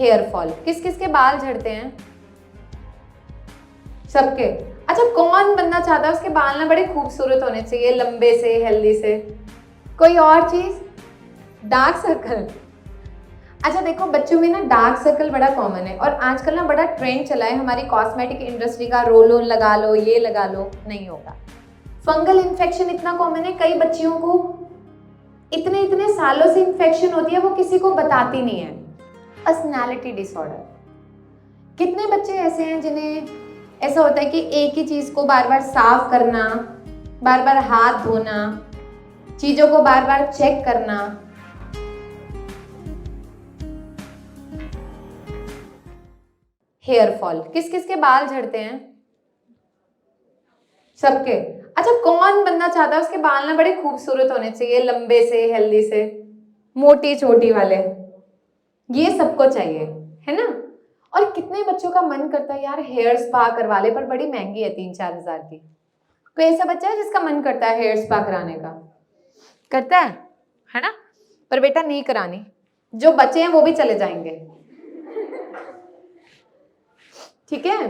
Hair fall, किस किस के बाल झड़ते हैं? सबके। अच्छा, कौन बंदा चाहता है उसके बाल ना बड़े खूबसूरत होने चाहिए, लंबे से, हेल्दी से? कोई और चीज? Dark circle. अच्छा देखो, बच्चों में ना डार्क सर्कल बड़ा कॉमन है और आजकल ना बड़ा ट्रेंड चला है हमारी कॉस्मेटिक इंडस्ट्री का, रोल ऑन लगा लो, ये लगा लो, नहीं होगा। फंगल इन्फेक्शन इतना कॉमन है, कई बच्चियों को इतने इतने सालों से इन्फेक्शन होती है, वो किसी को बताती नहीं है। पर्सनैलिटी डिसऑर्डर, कितने बच्चे ऐसे हैं जिन्हें ऐसा होता है कि एक ही चीज को बार बार साफ करना, बार बार हाथ धोना, चीजों को बार बार चेक करना। हेयर फॉल, किस किस के बाल झड़ते हैं? सबके। अच्छा, कौन बंदा चाहता है उसके बाल ना बड़े खूबसूरत होने चाहिए, लंबे से, हेल्दी से, मोटी चोटी वाले? ये सबको चाहिए, है ना? और कितने बच्चों का मन करता है यार हेयर स्पा करवा ले, पर बड़ी महंगी है, 3-4 हजार की। कोई ऐसा बच्चा है जिसका मन करता है हेयर स्पा कराने का? करता है ना? पर बेटा नहीं करानी, जो बच्चे हैं वो भी चले जाएंगे, ठीक है?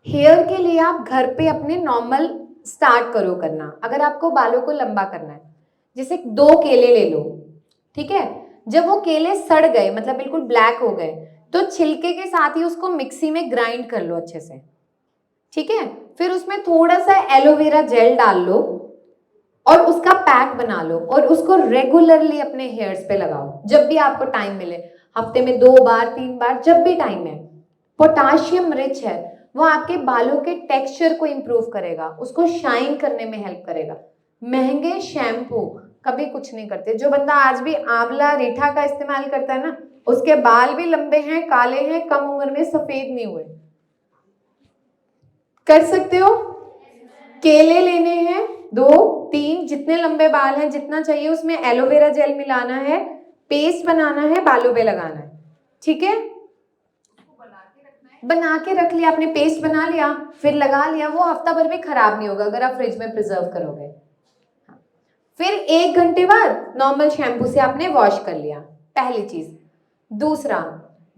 हेयर के लिए आप घर पे अपने नॉर्मल स्टार्ट करो करना। अगर आपको बालों को लंबा करना है, जैसे 2 केले ले लो, ठीक है? जब वो केले सड़ गए, मतलब बिल्कुल ब्लैक हो गए, तो छिलके के साथ ही उसको मिक्सी में ग्राइंड कर लो अच्छे से, ठीक है? फिर उसमें थोड़ा सा एलोवेरा जेल डाल लो और उसका पैक बना लो और उसको रेगुलरली अपने हेयर्स पे लगाओ, जब भी आपको टाइम मिले, हफ्ते में 2 बार 3 बार, जब भी टाइम है। पोटाशियम रिच है, वो आपके बालों के टेक्सचर को इंप्रूव करेगा, उसको शाइन करने में हेल्प करेगा। महंगे शैम्पू कभी कुछ नहीं करते। जो बंदा आज भी आंवला रीठा का इस्तेमाल करता है ना, उसके बाल भी लंबे हैं, काले हैं, कम उम्र में सफेद नहीं हुए। कर सकते हो? केले लेने हैं 2-3, जितने लंबे बाल हैं जितना चाहिए, उसमें एलोवेरा जेल मिलाना है, पेस्ट बनाना है, बालों पे लगाना है, ठीक है? बना के रख लिया आपने, पेस्ट बना लिया, फिर लगा लिया, वो हफ्ता भर भी खराब नहीं होगा अगर आप फ्रिज में प्रिजर्व करोगे। फिर 1 घंटे बाद नॉर्मल शैम्पू से आपने वॉश कर लिया, पहली चीज। दूसरा,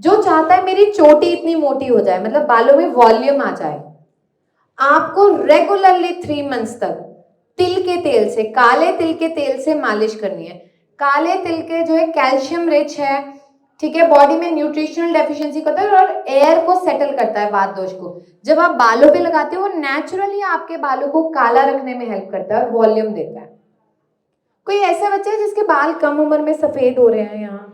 जो चाहता है मेरी चोटी इतनी मोटी हो जाए, मतलब बालों में वॉल्यूम आ जाए, आपको रेगुलरली 3 मंथ्स तक तिल के तेल से, काले तिल के तेल से मालिश करनी है। काले तिल के जो है कैल्शियम रिच है, ठीक है? बॉडी में न्यूट्रिशनल डेफिशिएंसी करता है और एयर को सेटल करता है, वात दोष को। जब आप बालों पे लगाते हो, वो नेचुरली आपके बालों को काला रखने में हेल्प करता है और वॉल्यूम देता है। कोई ऐसा बच्चा है जिसके बाल कम उम्र में सफेद हो रहे हैं यहाँ?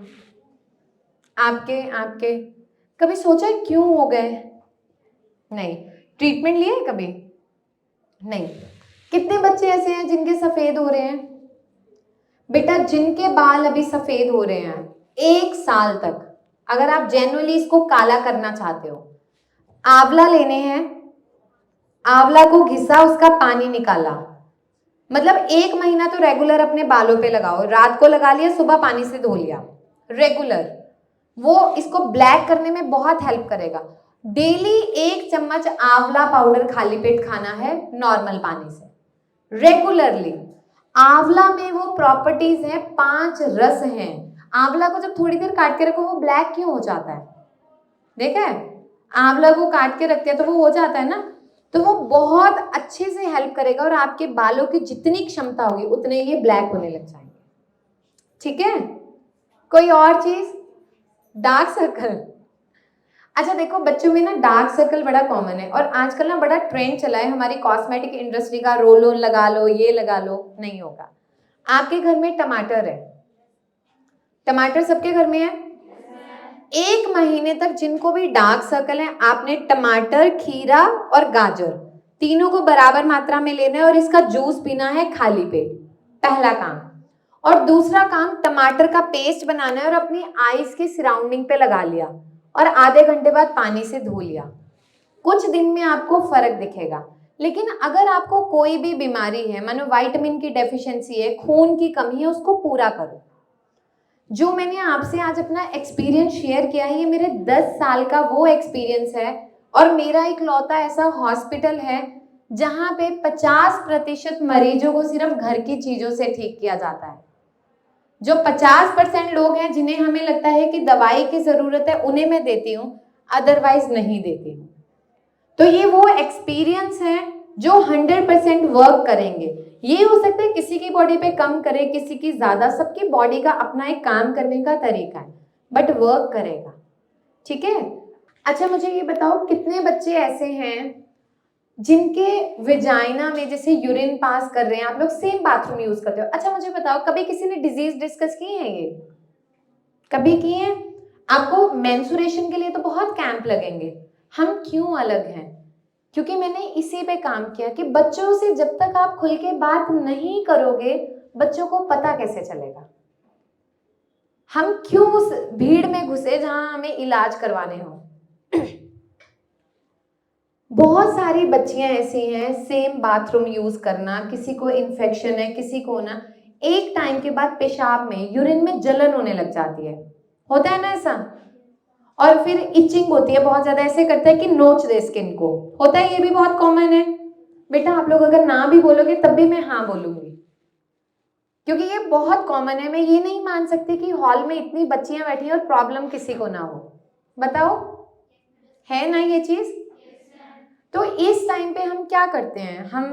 आपके कभी सोचा है क्यों हो गए? नहीं। ट्रीटमेंट लिए कभी? नहीं। कितने बच्चे ऐसे हैं जिनके सफेद हो रहे हैं? बेटा, जिनके बाल अभी सफेद हो रहे हैं 1 साल तक, अगर आप जेन्युइनली इसको काला करना चाहते हो, आंवला लेने हैं, आंवला को घिसा, उसका पानी निकाला, मतलब 1 महीना तो रेगुलर अपने बालों पे लगाओ, रात को लगा लिया, सुबह पानी से धो लिया, रेगुलर। वो इसको ब्लैक करने में बहुत हेल्प करेगा। डेली 1 चम्मच आंवला पाउडर खाली पेट खाना है, नॉर्मल पानी से, रेगुलरली। आंवला में वो प्रॉपर्टीज हैं, 5 रस हैं। आंवला को जब थोड़ी देर काट के रखो, वो ब्लैक क्यों हो जाता है? देखा है? आंवला को काट के रखते हैं तो वो हो जाता है ना, तो वो बहुत अच्छे से हेल्प करेगा और आपके बालों की जितनी क्षमता होगी उतने ये ब्लैक होने लग जाएंगे, ठीक है? कोई और चीज? Dark circle. अच्छा देखो, बच्चों में ना डार्क सर्कल बड़ा कॉमन है और आजकल ना बड़ा ट्रेंड चला है हमारी कॉस्मेटिक इंडस्ट्री का, रोल ऑन लगा लो, ये लगा लो, नहीं होगा। आपके घर में टमाटर है, टमाटर सबके घर में है? 1 महीने तक जिनको भी डार्क सर्कल है, आपने टमाटर, खीरा और गाजर तीनों को बराबर मात्रा में लेना है और इसका जूस पीना है खाली पेट, पहला काम। और दूसरा काम, टमाटर का पेस्ट बनाना है और अपनी आईज के सराउंडिंग पे लगा लिया और आधे घंटे बाद पानी से धो लिया। कुछ दिन में आपको फर्क दिखेगा। लेकिन अगर आपको कोई भी बीमारी है, मानो विटामिन की डेफिशिएंसी है, खून की कमी है, उसको पूरा करो। जो मैंने आपसे आज अपना एक्सपीरियंस शेयर किया है, ये मेरे 10 साल का वो एक्सपीरियंस है और मेरा एक लौता ऐसा हॉस्पिटल है जहां पे 50% मरीजों को सिर्फ घर की चीजों से ठीक किया जाता है। जो 50% लोग हैं जिन्हें हमें लगता है कि दवाई की जरूरत है उन्हें मैं देती हूँ, अदरवाइज नहीं देती हूँ। तो ये वो एक्सपीरियंस है जो 100% वर्क करेंगे। ये हो सकता है किसी की बॉडी पे कम करे, किसी की ज्यादा, सबकी बॉडी का अपना एक काम करने का तरीका है, बट वर्क करेगा। ठीक है। अच्छा मुझे ये बताओ, कितने बच्चे ऐसे हैं जिनके विजाइना में जैसे यूरिन पास कर रहे हैं, आप लोग सेम बाथरूम यूज करते हो। अच्छा मुझे बताओ, कभी किसी ने डिजीज डिस्कस की है ये? कभी की है? आपको मेंसुरेशन के लिए तो बहुत कैंप लगेंगे। हम क्यों अलग हैं? क्योंकि मैंने इसी पे काम किया कि बच्चों से जब तक आप खुल के बात नहीं करोगे, बच्चों को पता कैसे चलेगा? हम क्यों उस भीड़ में घुसे जहां हमें इलाज करवाने हो? बहुत सारी बच्चियां ऐसी हैं, सेम बाथरूम यूज करना, किसी को इन्फेक्शन है, किसी को ना एक टाइम के बाद पेशाब में, यूरिन में जलन होने लग जाती है, होता है ना ऐसा? और फिर इचिंग होती है बहुत ज्यादा, ऐसे करता है कि नोच दे स्किन को, होता है, ये भी बहुत कॉमन है। बेटा आप लोग अगर ना भी बोलोगे तब भी मैं हाँ बोलूंगी, क्योंकि ये बहुत कॉमन है। मैं ये नहीं मान सकती कि हॉल में इतनी बच्चियां बैठी हैं और प्रॉब्लम किसी को ना हो। बताओ, है ना ये चीज? तो इस टाइम पे हम क्या करते हैं, हम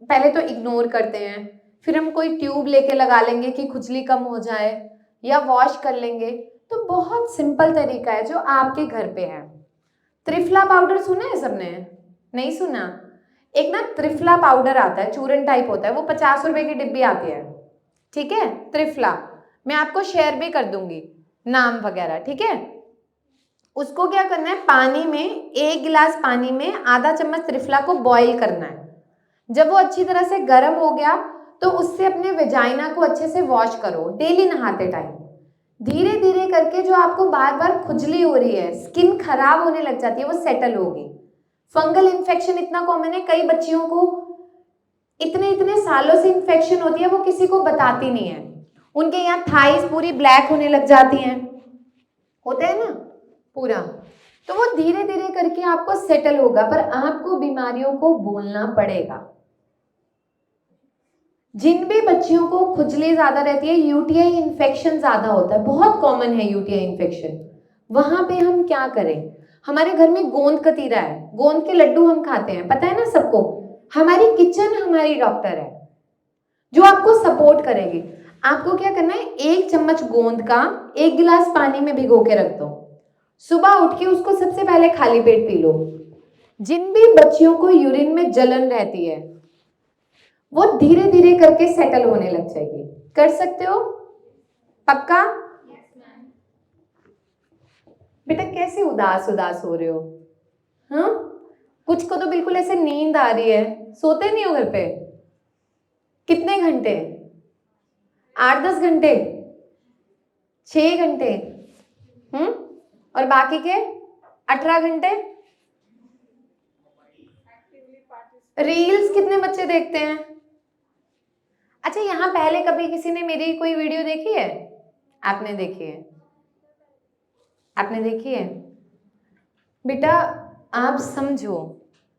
पहले तो इग्नोर करते हैं, फिर हम कोई ट्यूब लेके लगा लेंगे कि खुजली कम हो जाए, या वॉश कर लेंगे। तो बहुत सिंपल तरीका है जो आपके घर पे है। त्रिफला पाउडर सुना है सबने? नहीं सुना? एक ना त्रिफला पाउडर आता है, चूरन टाइप होता है, वो 50 रुपए की डिब्बी आती है। ठीक है, त्रिफला, मैं आपको शेयर भी कर दूंगी नाम वगैरह। ठीक है, उसको क्या करना है, पानी में, 1 गिलास पानी में आधा चम्मच त्रिफला को बॉईल करना है। जब वो अच्छी तरह से गर्म हो गया तो उससे अपने वेजाइना को अच्छे से वॉश करो डेली नहाते टाइम। धीरे धीरे करके जो आपको बार बार खुजली हो रही है, स्किन खराब होने लग जाती है, वो सेटल होगी। फंगल इन्फेक्शन इतना कॉमन है, कई बच्चियों को इतने इतने सालों से इन्फेक्शन होती है, वो किसी को बताती नहीं है। उनके यहाँ थाइस पूरी ब्लैक होने लग जाती हैं, होता है ना पूरा। तो वो धीरे धीरे करके आपको सेटल होगा, पर आपको बीमारियों को बोलना पड़ेगा। जिन भी बच्चियों को खुजली ज्यादा रहती है, यूटीआई इन्फेक्शन ज्यादा होता है, बहुत कॉमन है यूटीआई इन्फेक्शन, वहां पे हम क्या करें? हमारे घर में गोंद कतीरा है, गोंद के लड्डू हम खाते हैं, पता है ना सबको। हमारी किचन हमारी डॉक्टर है जो आपको सपोर्ट करेगी। आपको क्या करना है, 1 चम्मच गोंद का 1 गिलास पानी में भिगो के रख दो, सुबह उठ के उसको सबसे पहले खाली पेट पी लो। जिन भी बच्चियों को यूरिन में जलन रहती है, वो धीरे धीरे करके सेटल होने लग जाएगी। कर सकते हो? पक्का? बेटा कैसे उदास उदास हो रहे हो? हाँ, कुछ को तो बिल्कुल ऐसे नींद आ रही है। सोते नहीं हो घर पे? कितने घंटे? 8-10 घंटे? 6 घंटे? और बाकी के 18 घंटे रील्स कितने बच्चे देखते हैं? अच्छा, यहाँ पहले कभी किसी ने मेरी कोई वीडियो देखी है? आपने देखी है? आपने देखी है? बेटा आप समझो,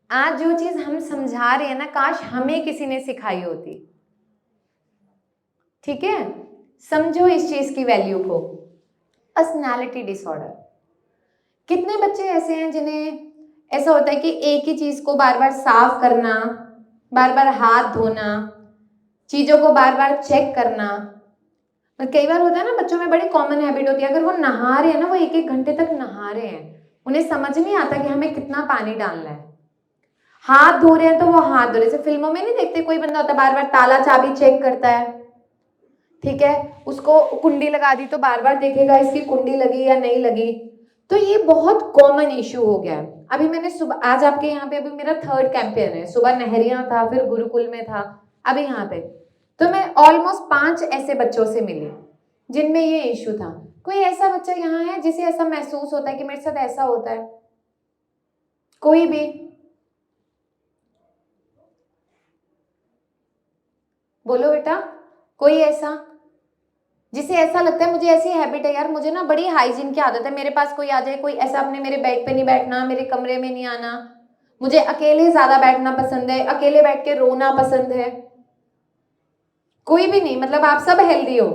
आज जो चीज हम समझा रहे हैं ना, काश हमें किसी ने सिखाई होती। ठीक है, समझो इस चीज की वैल्यू को। पर्सनालिटी डिसऑर्डर, कितने बच्चे ऐसे हैं जिन्हें ऐसा होता है कि एक ही चीज को बार बार साफ करना, बार बार हाथ धोना, चीजों को बार बार चेक करना। कई बार होता है ना, बच्चों में बड़ी कॉमन हैबिट होती है, अगर वो नहा रहे हैं ना, वो 1-1 घंटे तक नहा रहे हैं, उन्हें समझ नहीं आता कि हमें कितना पानी डालना है। हाथ धो रहे हैं तो वो हाथ धो रहे, जैसे फिल्मों में नहीं देखते, कोई बंदा होता है बार बार ताला चाबी चेक करता है। ठीक है, उसको कुंडी लगा दी तो बार बार देखेगा इसकी कुंडी लगी या नहीं लगी। तो ये बहुत कॉमन इश्यू हो गया है। अभी मैंने सुबह, आज आपके यहाँ पे अभी मेरा 3rd कैंपेन है, सुबह नहरिया था, फिर गुरुकुल में था, अभी यहाँ पे, तो मैं ऑलमोस्ट 5 ऐसे बच्चों से मिली जिनमें ये इश्यू था। कोई ऐसा बच्चा यहाँ है जिसे ऐसा महसूस होता है कि मेरे साथ ऐसा होता है? कोई भी? बोलो बेटा, कोई ऐसा जिसे ऐसा लगता है मुझे ऐसी हैबिट है यार, मुझे ना बड़ी हाइजीन की आदत है, मेरे पास कोई आ जाए, कोई ऐसा अपने मेरे बेड पे नहीं बैठना, मेरे कमरे में नहीं आना, मुझे अकेले ज्यादा बैठना पसंद है, अकेले बैठ के रोना पसंद है? कोई भी नहीं? मतलब आप सब हेल्दी हो?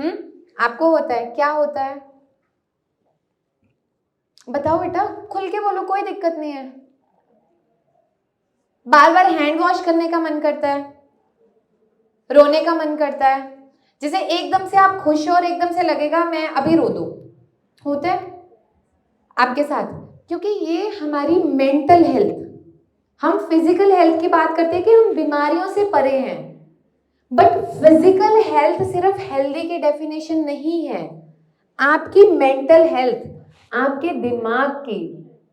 आपको होता है? क्या होता है बताओ बेटा, खुल के बोलो, कोई दिक्कत नहीं है। बार बार हैंड वॉश करने का मन करता है, रोने का मन करता है, जैसे एकदम से आप खुश हो और एकदम से लगेगा मैं अभी रो दूं, होता है आपके साथ? क्योंकि ये हमारी मेंटल हेल्थ, हम फिजिकल हेल्थ की बात करते हैं कि हम बीमारियों से परे हैं, बट फिजिकल हेल्थ सिर्फ हेल्दी की डेफिनेशन नहीं है। आपकी मेंटल हेल्थ, आपके दिमाग की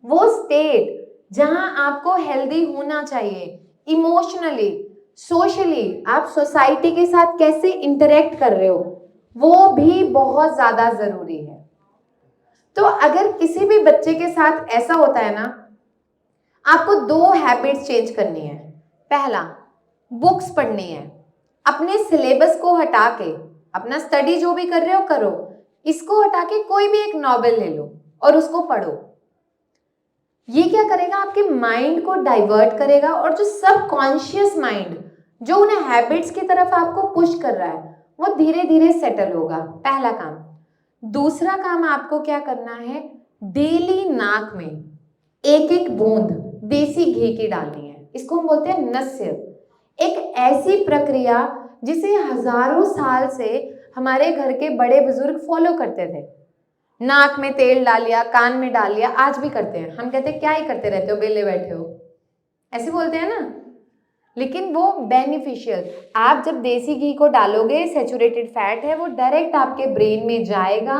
वो स्टेट जहां आपको हेल्दी होना चाहिए, इमोशनली, सोशली, आप सोसाइटी के साथ कैसे इंटरेक्ट कर रहे हो, वो भी बहुत ज्यादा जरूरी है। तो अगर किसी भी बच्चे के साथ ऐसा होता है ना, आपको 2 हैबिट्स चेंज करनी है। पहला, बुक्स पढ़नी है, अपने सिलेबस को हटा के, अपना स्टडी जो भी कर रहे हो करो, इसको हटा के कोई भी एक नॉवेल ले लो और उसको पढ़ो। ये क्या करेगा, आपके माइंड को डाइवर्ट करेगा और जो सबकॉन्शियस माइंड जो उन हैबिट्स की तरफ आपको पुश कर रहा है वो धीरे धीरे सेटल होगा। पहला काम। दूसरा काम आपको क्या करना है, डेली नाक में एक एक बूंद देसी घी की डालनी है। इसको हम बोलते हैं नस्य। एक ऐसी प्रक्रिया जिसे हजारों साल से हमारे घर के बड़े बुजुर्ग फॉलो करते थे। नाक में तेल डाल लिया, कान में डाल लिया, आज भी करते हैं। हम कहते हैं क्या ही करते रहते हो, बेले बैठे हो, ऐसे बोलते हैं ना, लेकिन वो बेनिफिशियल। आप जब देसी घी को डालोगे, सेचुरेटेड फैट है, वो डायरेक्ट आपके ब्रेन में जाएगा,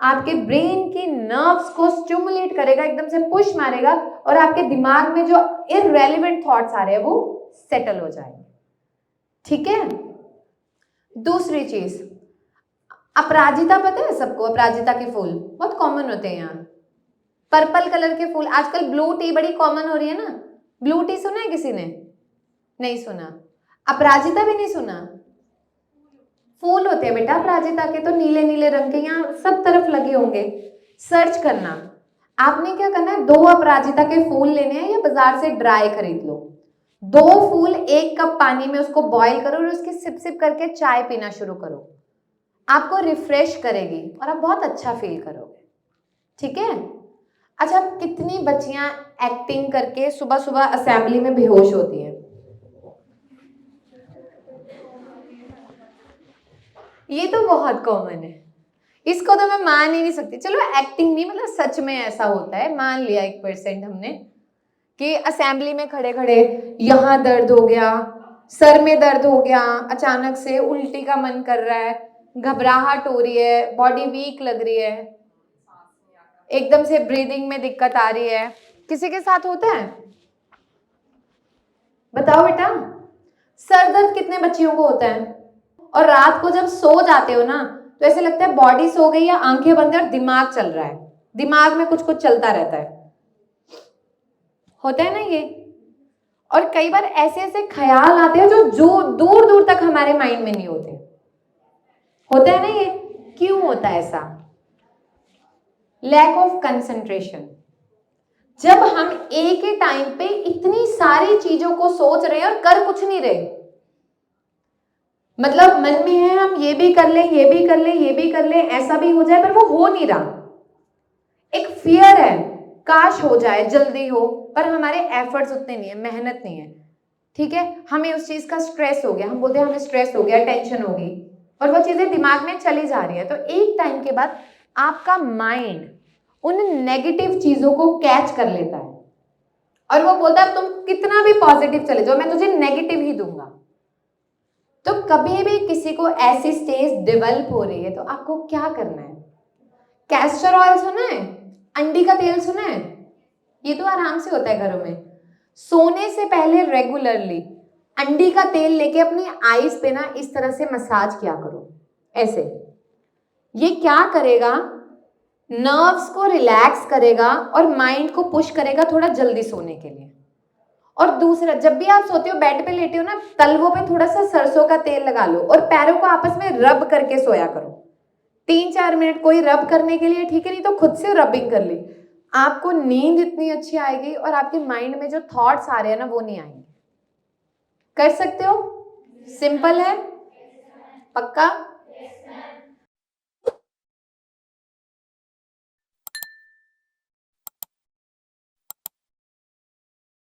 आपके ब्रेन की नर्व्स को स्टिमुलेट करेगा, एकदम से पुश मारेगा और आपके दिमाग में जो इररेलेवेंट थॉट्स आ रहे हैं वो सेटल हो जाएंगे। ठीक है। दूसरी चीज, अपराजिता पता है सबको? अपराजिता के फूल बहुत कॉमन होते हैं यहाँ, पर्पल कलर के फूल। आजकल ब्लू टी बड़ी कॉमन हो रही है ना, ब्लू टी सुना है किसी ने? नहीं सुना। अपराजिता भी नहीं सुना? फूल होते हैं बेटा अपराजिता के, तो नीले नीले रंग के, यहाँ सब तरफ लगे होंगे, सर्च करना। आपने क्या करना है, 2 अपराजिता के फूल लेने हैं या बाजार से ड्राई खरीद लो। 2 फूल 1 कप पानी में उसको बॉईल करो और उसकी सिप सिप करके चाय पीना शुरू करो। आपको रिफ्रेश करेगी और आप बहुत अच्छा फील करोगे। ठीक है। अच्छा, कितनी बच्चियां एक्टिंग करके सुबह सुबह असेंबली में बेहोश होती हैं? ये तो बहुत कॉमन है, इसको तो मैं मान ही नहीं सकती। चलो एक्टिंग नहीं, मतलब सच में ऐसा होता है, मान लिया 1% हमने कि असेंबली में खड़े खड़े यहाँ दर्द हो गया, सर में दर्द हो गया, अचानक से उल्टी का मन कर रहा है, घबराहट हो रही है, बॉडी वीक लग रही है, एकदम से ब्रीदिंग में दिक्कत आ रही है। किसी के साथ होता है? बताओ बेटा। सर दर्द कितने बच्चियों को होता है? और रात को जब सो जाते हो ना तो ऐसे लगता है बॉडी सो गई या आंखें बंद है और दिमाग चल रहा है, दिमाग में कुछ कुछ चलता रहता है, होता है ना ये। और कई बार ऐसे ऐसे ख्याल आते हैं जो दूर दूर तक हमारे माइंड में नहीं होते, होता है ना ये। क्यों होता है ऐसा? Lack of concentration. जब हम एक ही टाइम पे इतनी सारी चीजों को सोच रहे हैं और कर कुछ नहीं रहे, मतलब मन में है हम ये भी कर ले, ये भी कर ले, ये भी कर ले, ऐसा भी हो जाए, पर वो हो नहीं रहा। एक फियर है, काश हो जाए, जल्दी हो, पर हमारे एफर्ट्स उतने नहीं है, मेहनत नहीं है। ठीक है, हमें उस चीज का स्ट्रेस हो गया, हम बोलते हैं हमें स्ट्रेस हो गया, टेंशन होगी, और वो चीजें दिमाग में चली जा रही है। तो एक टाइम के बाद आपका माइंड उन नेगेटिव चीजों को कैच कर लेता है और वो बोलता है तुम कितना भी पॉजिटिव चले जाओ, मैं तुझे नेगेटिव ही दूंगा। तो कभी भी किसी को ऐसी स्टेज डेवलप हो रही है तो आपको क्या करना है? कैस्टर ऑयल सुना है? अंडी का तेल सुना है? ये तो आराम से होता है घरों में। सोने से पहले रेगुलरली अंडी का तेल लेके अपनी आईज पे ना इस तरह से मसाज किया करो, ऐसे। ये क्या करेगा, नर्व्स को रिलैक्स करेगा और माइंड को पुश करेगा थोड़ा जल्दी सोने के लिए। और दूसरा, जब भी आप सोते हो, बेड पे लेटे हो ना, तलवों पे थोड़ा सा सरसों का तेल लगा लो और पैरों को आपस में रब करके सोया करो 3-4 मिनट। कोई रब करने के लिए ठीक है, नहीं तो खुद से रबिंग कर ली। आपको नींद इतनी अच्छी आएगी और आपके माइंड में जो थॉट्स आ रहे हैं ना वो नहीं आएंगे। कर सकते हो, सिंपल है, पक्का।